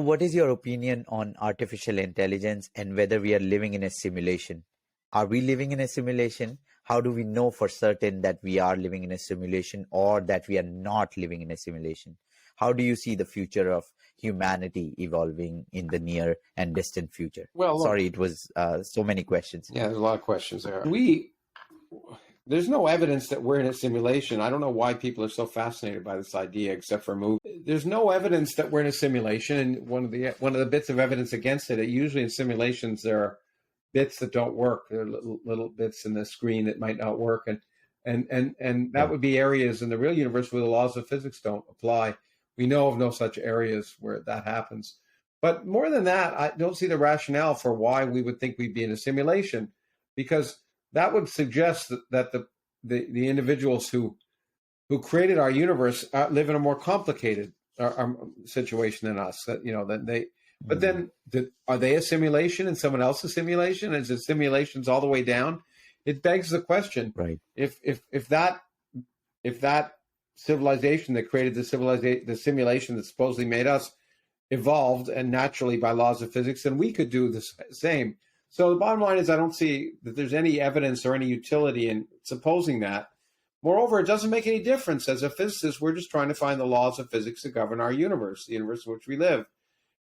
What is your opinion on artificial intelligence and whether we are living in a simulation? Are we living in a simulation? How do we know for certain that we are living in a simulation or that we are not living in a simulation? How do you see the future of humanity evolving in the near and distant future? Well, look, sorry, it was so many questions. Yeah, there's a lot of questions there. There's no evidence that we're in a simulation. I don't know why people are so fascinated by this idea, except for movies. There's no evidence that we're in a simulation, and one of the bits of evidence against it. Usually in simulations there are bits that don't work. There are little bits in the screen that might not work, and that would be areas in the real universe where the laws of physics don't apply. We know of no such areas where that happens. But more than that, I don't see the rationale for why we would think we'd be in a simulation, because that would suggest that the individuals who created our universe live in a more complicated situation than us. But then are they a simulation and someone else a simulation? Is it simulations all the way down? It begs the question: right? If that civilization that created the simulation that supposedly made us evolved and naturally by laws of physics, then we could do the same. So the bottom line is I don't see that there's any evidence or any utility in supposing that. Moreover, it doesn't make any difference. As a physicist, we're just trying to find the laws of physics that govern our universe, the universe in which we live,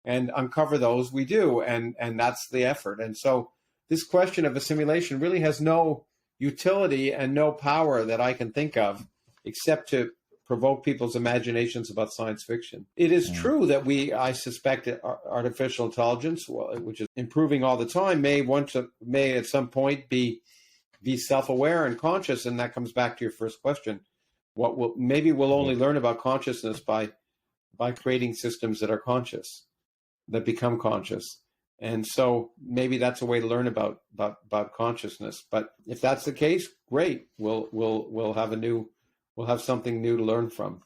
and uncover those. We do, and that's the effort. And so this question of a simulation really has no utility and no power that I can think of, except to provoke people's imaginations about science fiction. It is true that I suspect artificial intelligence, which is improving all the time, may at some point be self-aware and conscious, and that comes back to your first question. Maybe we'll only learn about consciousness by creating systems that are conscious, that become conscious. And so maybe that's a way to learn about consciousness. But if that's the case, great. We'll have something new to learn from.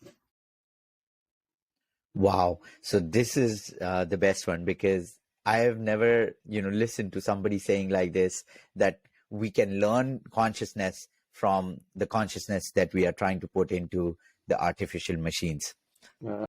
Wow. So this is the best one, because I have never, listened to somebody saying like this, that we can learn consciousness from the consciousness that we are trying to put into the artificial machines.